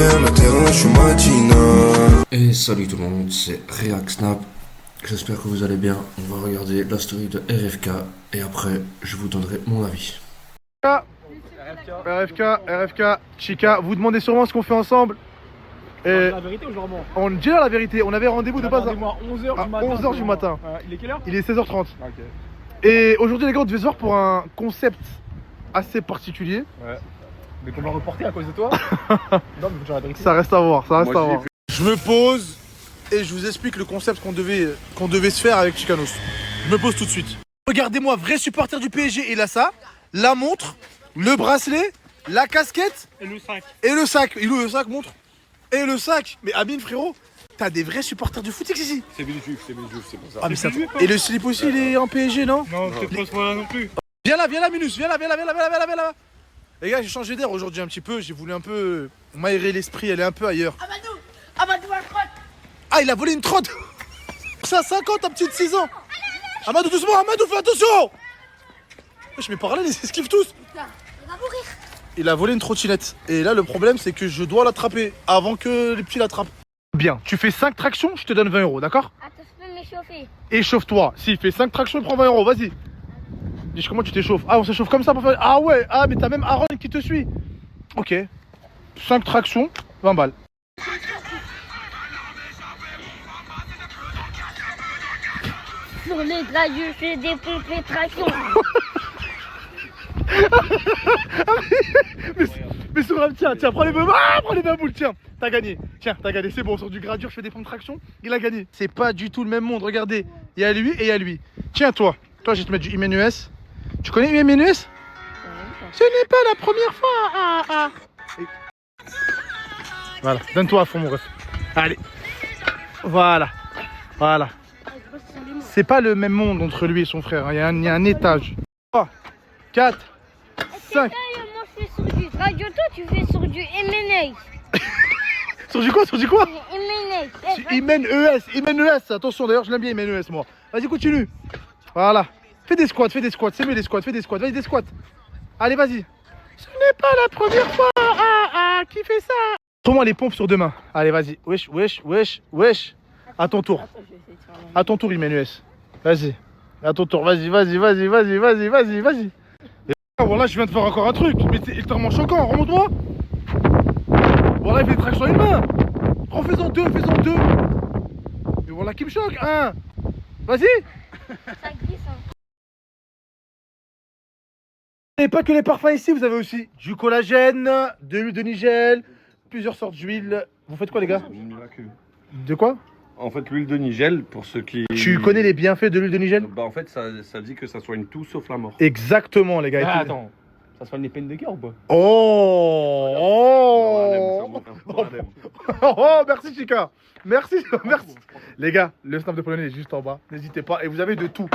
vers la terre, je suis matinal. Et salut tout le monde, c'est React Snap. J'espère que vous allez bien. On va regarder la story de RFK et après je vous donnerai mon avis. RFK, Chica, vous demandez sûrement ce qu'on fait ensemble. La vérité ou genre On dit là la vérité, on avait rendez-vous de base à 11h du matin. 11h du matin. Il est quelle heure? Il est 16h30. Ah, ok. Et aujourd'hui les gars on devait se voir pour un concept assez particulier. Ouais. Mais qu'on va reporter à cause de toi. Non mais faut dire la vérité. Ça reste à voir, Je me pose et je vous explique le concept qu'on devait se faire avec Chicanos. Je me pose tout de suite. Regardez-moi, vrai supporter du PSG, il a ça, la montre, le bracelet, la casquette Et le sac. et le sac. Il est où le sac, montre? Et le sac. Mais Amine frérot, t'as des vrais supporters du foot ici. C'est Villejuif, c'est pour ça. Ah mais ça... Villejuif, hein. Et le slip aussi il est en PSG non? Non, c'est pas ce là non plus. Viens là Minus, viens là. Les gars j'ai changé d'air aujourd'hui un petit peu, j'ai voulu un peu m'aérer l'esprit, aller un peu ailleurs. Amadou à trotte. Ah il a volé une trotte. C'est à 5 ans ta petite 6 ans. Amadou doucement, Amadou fais attention. Je mets par là, les esquive tous. Il va mourir. Il a volé une trottinette. Et là le problème c'est que je dois l'attraper avant que les petits l'attrapent. Bien, tu fais 5 tractions, je te donne 20 €, d'accord? Attends, je peux m'échauffer. Échauffe-toi, s'il fait 5 tractions, il prend 20 €, vas-y. Dis comment tu t'échauffes? Ah on s'échauffe comme ça pour faire... Ah ouais, ah mais t'as même Aaron qui te suit. Ok, 5 tractions, 20 balles. Sur les radios, je fais des pompes et tractions. Mais sur un tiens, prends les bamboules, prends les bamboules, tiens, t'as gagné, c'est bon, sur du gradure, je fais des pompes de traction, il a gagné. C'est pas du tout le même monde, regardez, il y a lui et il y a lui. Tiens toi, je vais te mettre du Imenues. Tu connais Imenues? Ce n'est pas la première fois. Et... Voilà, donne-toi à fond mon ref. Allez, voilà. C'est pas le même monde entre lui et son frère, il y a un étage. 3, 4, 5. Moi je fais sur du radio, toi tu fais sur du M&A. Sur du quoi? M&A. Imenues, attention d'ailleurs je l'aime bien Imenues moi. Vas-y continue. Voilà. Fais des squats, c'est mieux les squats, vas-y des squats. Allez vas-y. Ce n'est pas la première fois qui fait ça. Trouve-moi les pompes sur deux mains. Allez vas-y. Wesh. À ton tour Imenues. Vas-y. À ton tour, vas-y. Et voilà, je viens de faire encore un truc, mais c'est extrêmement choquant, remonte-moi. Voilà, il fait des tractions à une main. Fais-en deux. Et voilà qui me choque, un. Vas-y. Ça glisse, hein. Et pas que les parfums ici, vous avez aussi du collagène, de l'huile de nigel, plusieurs sortes d'huile. Vous faites quoi les gars? De quoi? En fait, l'huile de nigel, pour ceux qui... Tu connais les bienfaits de l'huile de nigel? Bah en fait, ça dit que ça soigne tout sauf la mort. Exactement les gars. Ah, attends, ça soigne les peines de cœur ou pas? Oh, merci Chica. Merci. Les gars, le snap de Polonais est juste en bas. N'hésitez pas. Et vous avez de tout.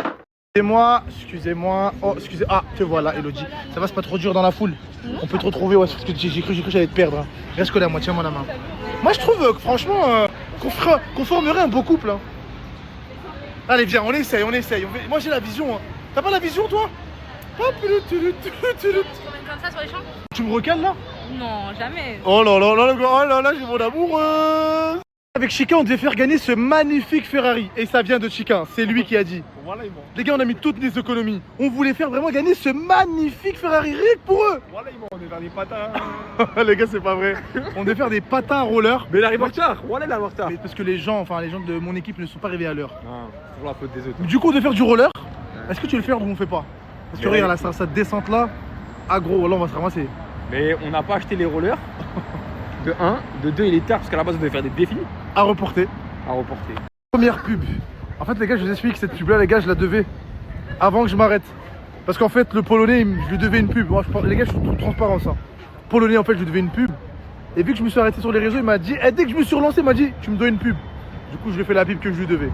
Excusez-moi. Oh, excusez. Ah, te voilà, Elodie. Ça va, c'est pas trop dur dans la foule. On peut te retrouver, ouais, parce que j'ai cru que j'allais te perdre. Hein. Reste collé à moi, tiens-moi la main. Moi, je trouve que franchement, qu'on formerait un beau couple. Hein. Allez, viens, on essaye. Moi, j'ai la vision. Hein. T'as pas la vision, toi? Tu m'emmènes comme ça sur les champs? Tu me recales là? Non, jamais. Oh là, j'ai mon amoureuse. Avec Chica, on devait faire gagner ce magnifique Ferrari. Et ça vient de Chica, c'est lui qui a dit. Voilà, ils m'ont. Les gars, on a mis toutes les économies. On voulait faire vraiment gagner ce magnifique Ferrari, rien que pour eux. Voilà, ils m'ont. On est vers les patins. Les gars, c'est pas vrai. On devait faire des patins roller. Mais il arrive en retard. Voilà, il arrive en retard. Mais parce que les gens de mon équipe ne sont pas arrivés à l'heure. Non, c'est pour la faute des autres. Du coup, on devait faire du roller. Est-ce que tu veux le faire ou on fait pas? Parce que regarde, là, cette descente là, gros, là, on va se ramasser. Mais on n'a pas acheté les rollers. De 1, de 2, il est tard parce qu'à la base on devait faire des défis. À reporter. Première pub. En fait les gars, je vous explique, cette pub là les gars, je la devais avant que je m'arrête. Parce qu'en fait le Polonais, je lui devais une pub. Moi, les gars, je suis tout transparent ça. Polonais en fait, je lui devais une pub. Et vu que je me suis arrêté sur les réseaux, il m'a dit, dès que je me suis relancé, il m'a dit, tu me dois une pub. Du coup je lui ai fait la pub que je lui devais.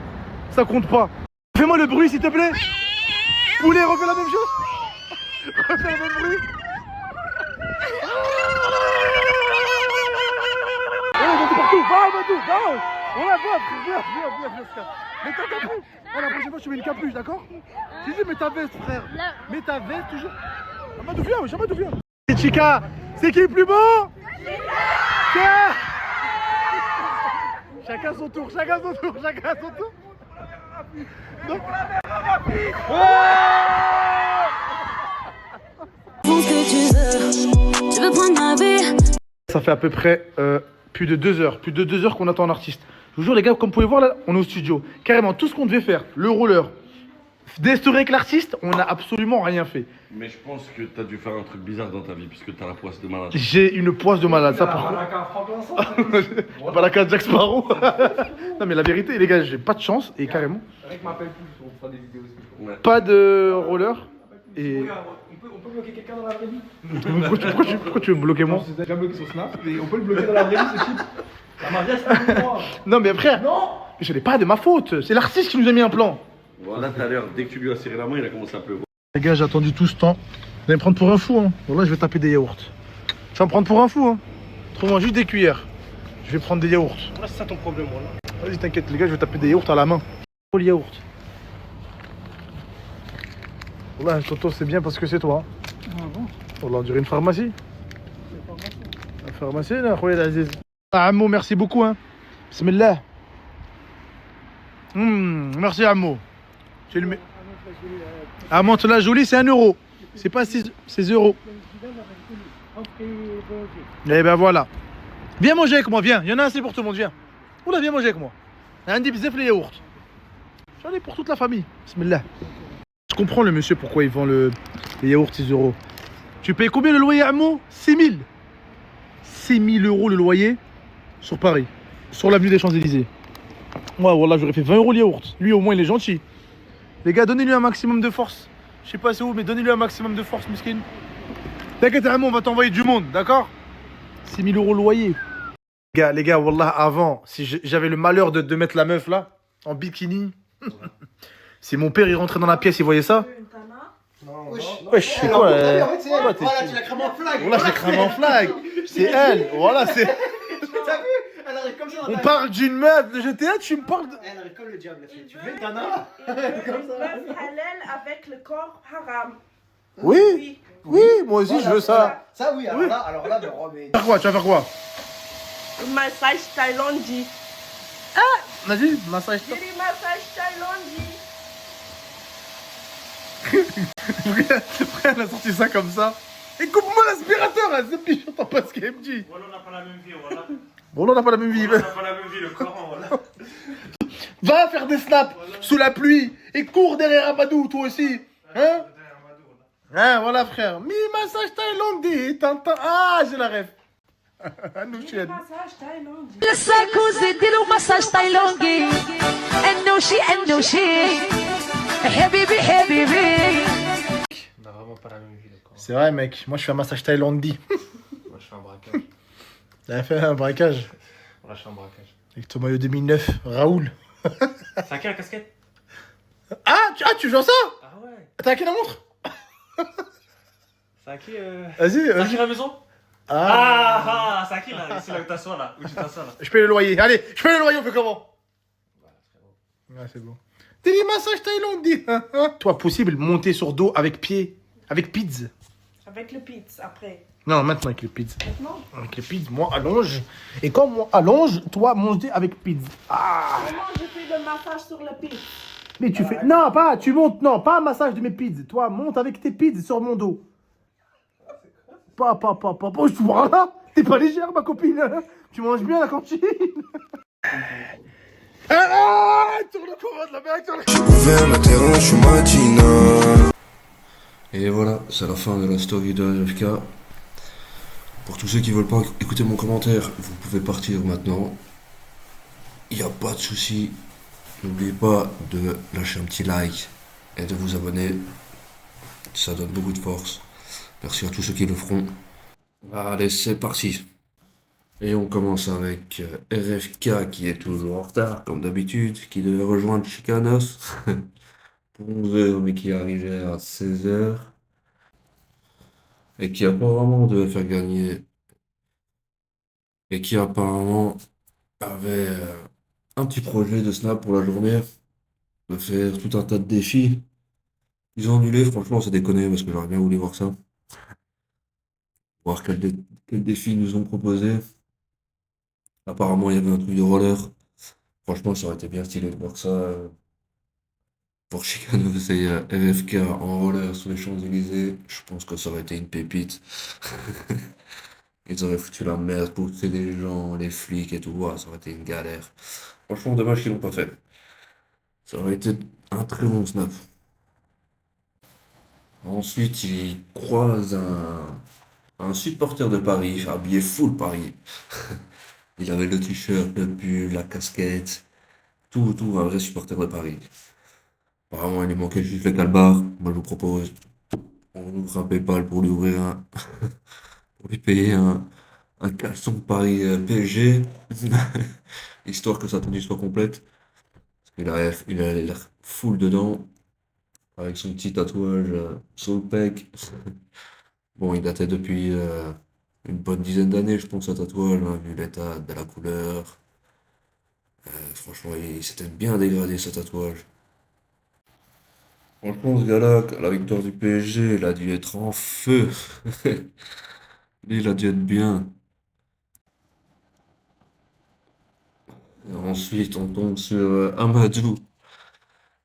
Ça compte pas. Fais-moi le bruit s'il te plaît. Poulet, refais la même chose. Refais le même bruit. Partout, va, on la voit, viens. Mets ta capuche. La prochaine fois, tu mets une capuche, d'accord? Si, mets ta veste, frère. Mets ta veste toujours. Amadou, viens. C'est Chica. C'est qui le plus beau? Chica. Chacun son tour, chacun son tour, chacun son tour. Non. Ça fait à peu près plus de 2 heures. Plus de 2 heures qu'on attend un artiste. Je vous jure, les gars, comme vous pouvez voir là, on est au studio. Carrément, tout ce qu'on devait faire, le roller, d'instaurer avec l'artiste, on n'a absolument rien fait. Mais je pense que t'as dû faire un truc bizarre dans ta vie puisque t'as la poisse de malade. J'ai une poisse de malade, ça pour pas la carte Jack Sparrow. Non mais la vérité les gars, j'ai pas de chance et carrément. Avec m'appelle plus, on fera des vidéos aussi. Ouais. Pas de roller et. On peut bloquer quelqu'un dans la vraie vie. Pourquoi tu veux me bloquer moi? J'ai déjà bloqué son snap, mais on peut le bloquer dans la vraie vie, c'est type. Ça m'a bien fait moi. Non mais frère, Non. je n'ai pas de ma faute, c'est l'artiste qui nous a mis un plan. Voilà, tout à l'heure, dès que tu lui as serré la main, il a commencé à pleuvoir. Les gars, j'ai attendu tout ce temps. Vous allez me prendre pour un fou, hein. Bon, là, je vais taper des yaourts. Tu vas me prendre pour un fou, hein. Trouve-moi juste des cuillères. Je vais prendre des yaourts. Là, c'est ça ton problème, voilà. Vas-y, t'inquiète, les gars, je vais taper des yaourts à la main. Pour les yaourts. Voilà, Toto, c'est bien parce que c'est toi. Ah bon? Voilà, on dirait une pharmacie. Une pharmacie, là, Khouled Aziz. Ah, Ammo, merci beaucoup, hein. Bismillah. Merci, Ammo. Tu le mets. Ah, monte la jolie, c'est 1 euro. C'est pas 6, c'est 0 euros. Et ben voilà. Viens manger avec moi, viens. Il y en a assez pour tout le monde, viens. Oula, viens manger avec moi. Un des bzef les yaourts. J'en ai pour toute la famille. Bismillah. Je comprends le monsieur pourquoi il vend les yaourts 6 euros. Tu payes combien le loyer, Ammo? 6 000. 6 000 euros le loyer sur Paris, sur l'avenue des Champs-Élysées. Moi, voilà, j'aurais fait 20 euros le yaourt. Lui, au moins, il est gentil. Les gars, donnez-lui un maximum de force. Je sais pas c'est où, mais donnez-lui un maximum de force, miskin. T'inquiète, Ammo, on va t'envoyer du monde, d'accord? 6 000 euros le loyer. Les gars, wallah, avant, si j'avais le malheur de mettre la meuf là, en bikini, si mon père il rentrait dans la pièce, il voyait ça. Wesh, c'est quoi Voilà, tu l'as cramé en flag. Voilà, je l'ai cramé en flag. C'est elle, voilà, c'est. T'as vu? Elle arrive comme ça. On parle d'une meuf de GTA, tu me parles de. Elle arrive comme le diable. Elle fait, tu veux une Tana? Comme ça. Meuf halal avec le corps haram. Oui, oui, moi aussi je veux ça. Ça oui, alors là, mais. Tu vas faire quoi? Tu vas faire quoi? Massage thaïlandais. Vas-y, massage. Diri massage thaïlandais. Pourquoi elle a sorti ça comme ça? Et coupe-moi l'aspirateur, hein, c'est pire, j'entends pas ce qu'elle me dit. Voilà, on n'a pas la même vie, voilà. Bon, là, on n'a pas la même vie. On n'a pas la même vie, le Coran, voilà. Va faire des snaps sous la pluie et cours derrière Amadou, toi aussi. Hein? Hein, voilà, frère. Mi massage thaïlandais. Ah, j'ai la ref. Nous, chienne. Massage thaïlandais. Le sac دير مساج تايلاندي النوشي النوشي حبيبي حبيبي. On n'a vraiment pas la même vie, d'accord. C'est vrai, mec. Moi, je fais un massage thaïlandais. Moi, je fais un braquage. T'avais fait un braquage Là, je fais un braquage. avec ton maillot 2009, Raoul. C'est à qui la casquette? Tu joues à ça? Ah ouais. T'as à qui la montre? C'est à qui Vas-y, C'est à vas-y. qui la maison? Ah, C'est à qui là? C'est là où t'assois là. Où tu t'assois là. Je paye le loyer. Allez, je paye le loyer, on fait comment? Ouais, c'est bon. T'es des massages thaïlandais. Toi, possible, monter sur dos avec pied, avec pizza. Avec le pizza après. Non, maintenant avec les pizzas. Maintenant. Avec les pizzas, moi allonge. Et quand moi allonge, toi monter avec pizza. Ah. Comment je fais le massage sur le pizza? Mais tu fais. Non, pas, tu montes, non, pas un massage de mes pizzas. Toi, monte avec tes pizzas sur mon dos. Pas, je vois là. T'es pas légère, ma copine. Hein. Tu manges bien à la cantine. Tourne le courant de la mec, tourne le courant. Ouvert la terrasse matina. Et voilà, c'est la fin de la story de RFK. Pour tous ceux qui veulent pas écouter mon commentaire, vous pouvez partir maintenant. Il n'y a pas de souci. N'oubliez pas de lâcher un petit like et de vous abonner. Ça donne beaucoup de force. Merci à tous ceux qui le feront. Allez, c'est parti. Et on commence avec RFK qui est toujours en retard, comme d'habitude, qui devait rejoindre Chicanos pour 11h, mais qui est arrivé à 16h. Et qui apparemment devait faire gagner. Et qui apparemment avait un petit projet de Snap pour la journée, de faire tout un tas de défis. Ils ont annulé, franchement, c'est déconné parce que j'aurais bien voulu voir ça. Voir quel défi ils nous ont proposé. Apparemment, il y avait un truc de roller. Franchement, ça aurait été bien stylé de voir ça pour Chicanos et RFK en roller sur les Champs-Élysées. Je pense que ça aurait été une pépite. Ils auraient foutu la merde, pousser les gens, les flics et tout. Ouah, ça aurait été une galère. Franchement, dommage qu'ils l'ont pas fait. Ça aurait été un très bon snap. Ensuite, il croise un supporter de Paris, habillé full Paris. Il avait le t-shirt, le pull, la casquette, tout, un vrai supporter de Paris. Apparemment, il lui manquait juste le calbar. Moi, je vous propose, on ouvre un PayPal pour lui ouvrir pour lui payer un caleçon de Paris PSG, histoire que sa tenue soit complète. Il a l'air full dedans, avec son petit tatouage sur le pec. Bon, il datait depuis une bonne dizaine d'années, je pense, ce tatouage, hein, vu l'état de la couleur. Franchement, il s'était bien dégradé, ce tatouage. Franchement, ce gars-là, à la victoire du PSG, il a dû être en feu. Lui, il a dû être bien. Et ensuite, on tombe sur Amadou,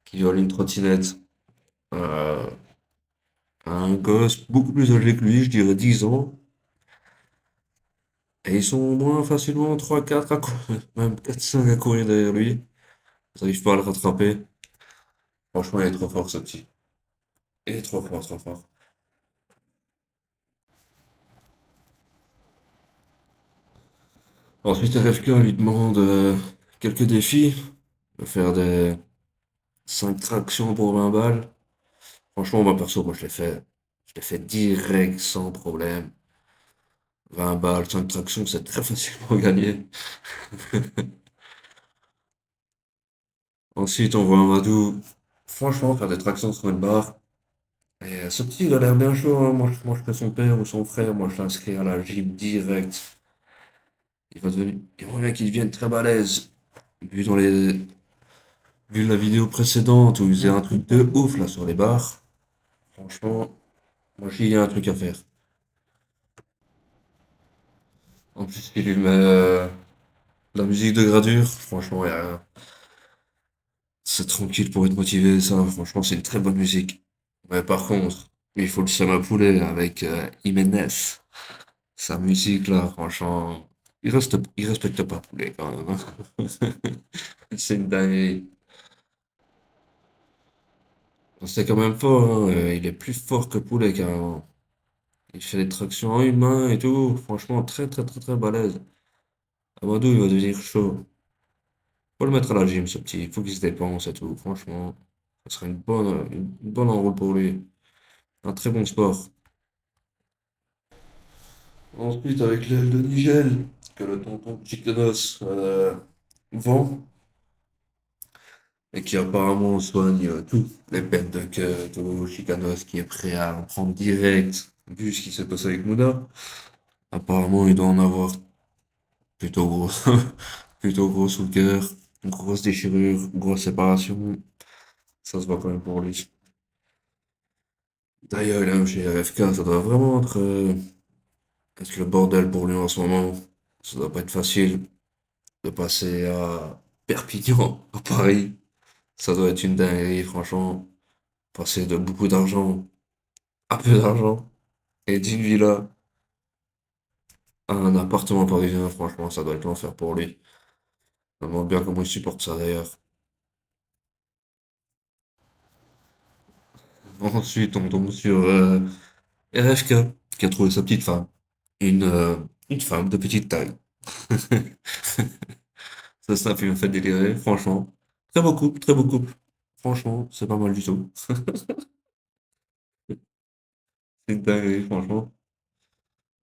qui vole une trottinette. Euh, un gosse beaucoup plus âgé que lui, je dirais 10 ans. Et ils sont au moins facilement 3-4 même 4-5 à courir derrière lui. Ils n'arrivent pas à le rattraper. Franchement, il est trop fort, ce petit. Il est trop fort, trop fort. Ensuite, RFK lui demande quelques défis. De faire des 5 tractions pour 20 balles. Franchement, moi perso, moi je l'ai fait. Je l'ai fait direct, sans problème. 20 balles, 5 tractions, c'est très facilement gagné. Ensuite, on voit Amadou, franchement, faire des tractions sur une barre. Et ce petit, il a l'air bien chaud, hein. Moi, je serais son père ou son frère, moi, je l'inscris à la gym direct. Il va bien qu'il devienne très balèze. Vu dans les, vu la vidéo précédente où il faisait un truc de ouf, là, sur les barres. Franchement, moi, il y a un truc à faire. En plus, il lui met la musique de gradure. Franchement, c'est tranquille pour être motivé, ça. Franchement, c'est une très bonne musique. Mais par contre, il faut le seum à poulet avec Jiménez. Sa musique, là, franchement, il respecte pas Poulet, quand même, hein. C'est une dinguerie. C'est quand même fort, hein. Il est plus fort que Poulet, carrément. Il fait des tractions en une main et tout. Franchement, très, très, très, très balèze. Amadou, il va devenir chaud. Faut le mettre à la gym, ce petit. Il faut qu'il se dépense et tout. Franchement, ce serait une bonne enrôle pour lui. Un très bon sport. Ensuite, avec l'aile de Nigel, que le tonton Chicanos vend, et qui apparemment soigne tout, les peines de cœur, tout Chicanos qui est prêt à en prendre direct, vu ce qui s'est passé avec Mouna. Apparemment, il doit en avoir plutôt gros, plutôt gros sous le cœur, une grosse déchirure, grosse séparation. Ça se voit quand même pour lui. D'ailleurs, là, chez RFK, ça doit vraiment être le bordel pour lui en ce moment. Ça doit pas être facile de passer à Perpignan, à Paris. Ça doit être une dinguerie, franchement. Passer de beaucoup d'argent à peu d'argent et d'une villa à un appartement parisien, franchement, ça doit être l'enfer pour lui. Je me demande bien comment il supporte ça d'ailleurs. Ensuite, on tombe sur RFK, qui a trouvé sa petite femme. Une femme de petite taille. Ça fait me fait délirer, franchement. Très beau couple, très beau couple. Franchement, c'est pas mal du tout. C'est une dinguerie, franchement.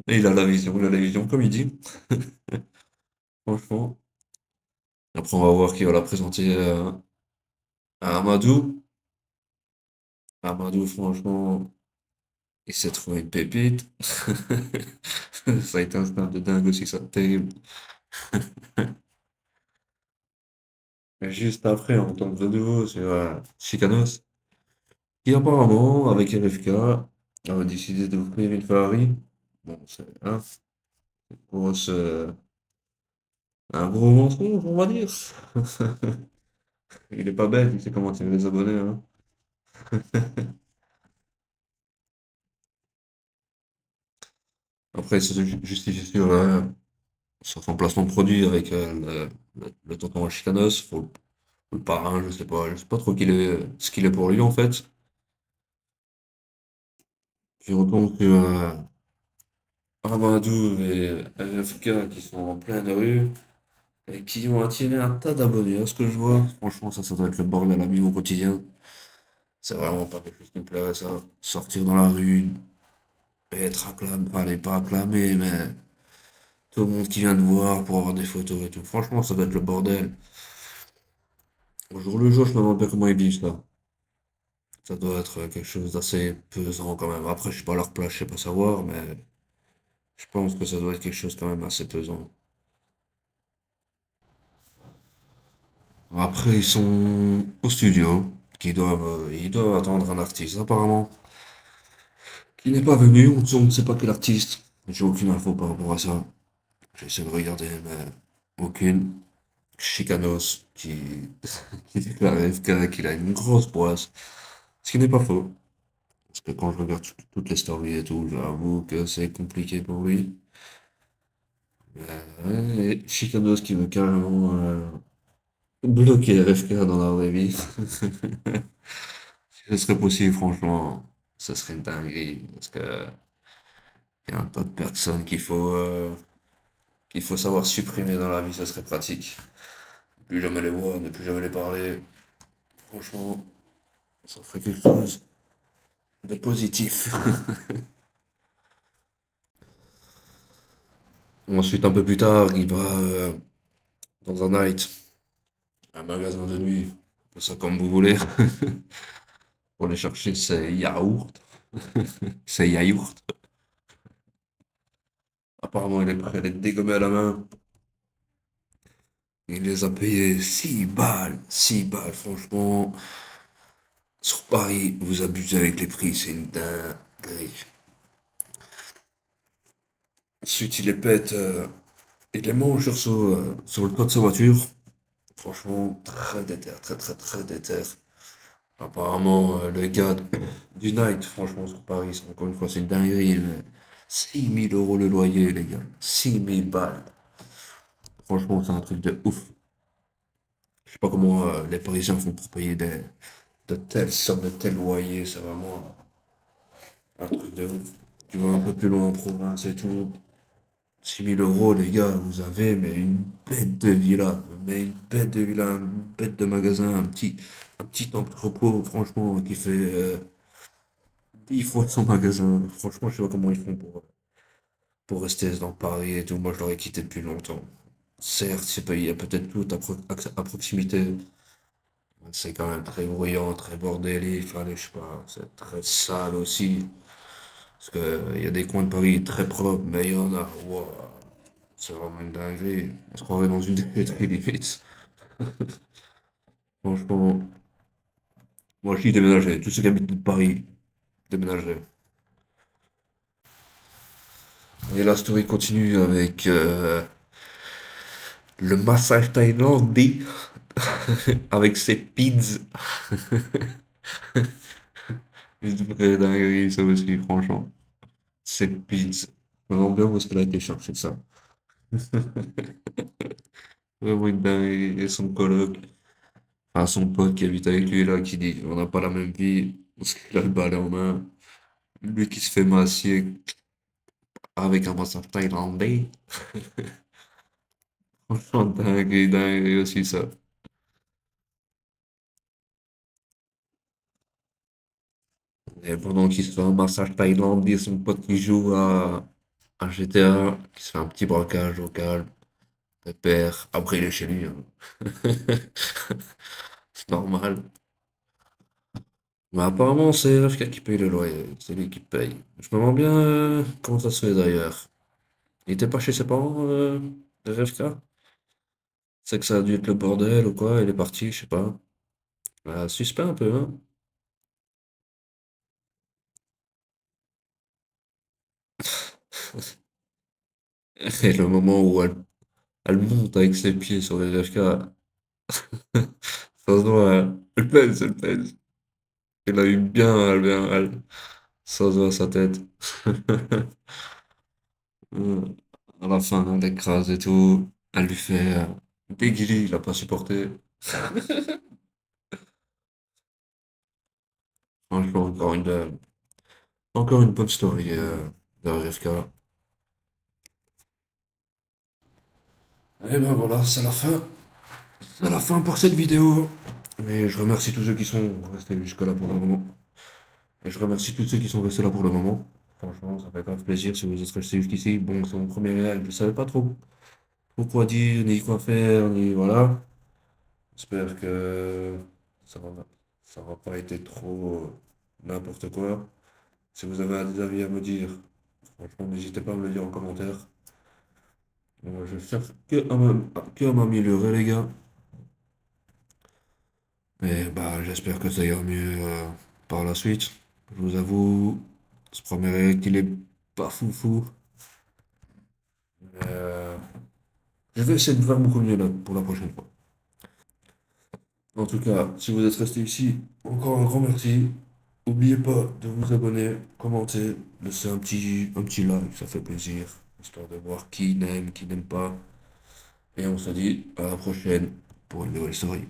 Et il a la vision, comme il dit. Franchement. Après, on va voir qui va la présenter à Amadou. Amadou, franchement, il s'est trouvé une pépite. Ça a été un snap de dingue aussi, ça, terrible. Et juste après, on tombe de nouveau sur Chicanos, qui apparemment, avec RFK, a décidé d'ouvrir une Ferrari. Bon, c'est hein, grosse, Un gros mensonge, on va dire. Il est pas bête, il sait comment tirer les abonnés, hein. Après, il se justifie sur son placement de produit avec le tonton Chicanos, faut le parrain, je sais pas trop ce qu'il est pour lui en fait. Puis on tombe sur Amadou et RFK qui sont en pleine rue et qui ont attiré un tas d'abonnés, à ce que je vois. Franchement, ça doit être le bordel à vivre au quotidien. C'est vraiment pas quelque chose qui me plairait, ça. Sortir dans la rue et être acclamé, enfin, aller pas acclamé, mais tout le monde qui vient te voir pour avoir des photos et tout. Franchement, ça doit être le bordel. Au jour le jour, je me demande bien comment ils vivent ça. Ça doit être quelque chose d'assez pesant quand même. Après, je suis pas à leur place, je sais pas savoir, mais je pense que ça doit être quelque chose quand même assez pesant. Après, ils sont au studio, ils doivent attendre un artiste apparemment, qui n'est pas venu, on ne sait pas quel artiste. J'ai aucune info par rapport à ça. J'essaie de regarder, mais aucune. Chicanos qui déclare à FK qu'il a une grosse poisse. Ce qui n'est pas faux. Parce que quand je regarde toutes les stories et tout, j'avoue que c'est compliqué pour lui. Et Chicanos qui veut carrément bloquer FK dans la vraie vie. Si ce serait possible, franchement, ce serait une dinguerie. Parce que il y a un tas de personnes qu'il faut savoir supprimer dans la vie, ce serait pratique. Ne plus jamais les voir, ne plus jamais les parler. Franchement, ça ferait quelque chose de positif. Ensuite, un peu plus tard, il va dans un night, un magasin de nuit, appelez ça comme vous voulez, pour aller chercher ses yaourts. Ses yaourts. Apparemment, il est prêt à les dégommer à la main. Il les a payés 6 balles. 6 balles, franchement. Sur Paris, vous abusez avec les prix, c'est une dinguerie. Ensuite, il les pète, il les mange sur le toit de sa voiture. Franchement, très déter, très très très déter. Apparemment, le gars du night, franchement, sur Paris, encore une fois, c'est une dinguerie. Mais 6 000 euros le loyer, les gars. 6 000 balles. Franchement, c'est un truc de ouf. Je sais pas comment les Parisiens font pour payer de telles sommes, de tels loyers. C'est vraiment un truc de ouf. Tu vas un peu plus loin en province et tout. 6 000 euros, les gars, vous avez mais une bête de villa, mais une bête de villa, une bête de magasin, un petit entrepôt, franchement, qui fait 10 fois son magasin. Franchement, je sais pas comment ils font pour rester dans Paris et tout. Moi, je l'aurais quitté depuis longtemps. Certes, il y a peut-être tout à proximité. C'est quand même très bruyant, très bordélique. Allez, je sais pas, c'est très sale aussi. Parce que il y a des coins de Paris très propres, mais il y en a, wow, c'est vraiment une dinguerie. On se croirait dans une déchetterie limite. Franchement, moi je dis déménager. Tous ceux qui habitent de Paris, déménager. Et la story continue avec le massage thaïlandais avec ses pids. Une vraie dinguerie, ça aussi, franchement. Ses pids. Vraiment bien où est-ce qu'elle a été chercher ça. Vraiment une dinguerie. Et son coloc, enfin son pote qui habite avec lui là, qui dit on n'a pas la même vie, parce qu'il a le balai en main. Lui qui se fait massier avec un massage thaïlandais. Franchement, dinguerie, dinguerie aussi ça. Et pendant qu'il se fait un massage thaïlandais, son pote qui joue à GTA, qui se fait un petit braquage au calme, pépère. Après, il est chez lui, hein. C'est normal. Mais apparemment, c'est RFK qui paye le loyer. C'est lui qui paye. Je me demande bien comment ça se fait d'ailleurs. Il était pas chez ses parents, RFK? C'est que ça a dû être le bordel ou quoi, il est parti, je sais pas. Suspect un peu, hein. Et le moment où Elle monte avec ses pieds sur les FK. Ça se voit, hein. Elle pèse, elle pèse. Elle a eu bien, bien, elle. Ça se voit sa tête. Euh, À la fin, elle l'écrase et tout. Elle lui fait Biggie, il a pas supporté. Franchement, encore une bonne story de RFK. Et ben voilà, c'est la fin. C'est la fin pour cette vidéo. Et je remercie tous ceux qui sont restés jusque-là pour le moment. Et je remercie tous ceux qui sont restés là pour le moment. Franchement, ça fait grave plaisir si vous êtes restés jusqu'ici. Bon, c'est mon premier live, je savais pas trop quoi dire, ni quoi faire, ni voilà. J'espère que ça va, ça va pas été trop n'importe quoi. Si vous avez des avis à me dire, franchement, n'hésitez pas à me le dire en commentaire. Je cherche que à m'améliorer, les gars. Et bah, j'espère que ça ira mieux par la suite. Je vous avoue, ce premier réact, il est pas foufou. Mais, je vais essayer de faire beaucoup mieux là, pour la prochaine fois. En tout cas, si vous êtes resté ici, encore un grand merci. N'oubliez pas de vous abonner, commenter, laisser un petit like, ça fait plaisir. Histoire de voir qui n'aime pas. Et on se dit à la prochaine pour une nouvelle story.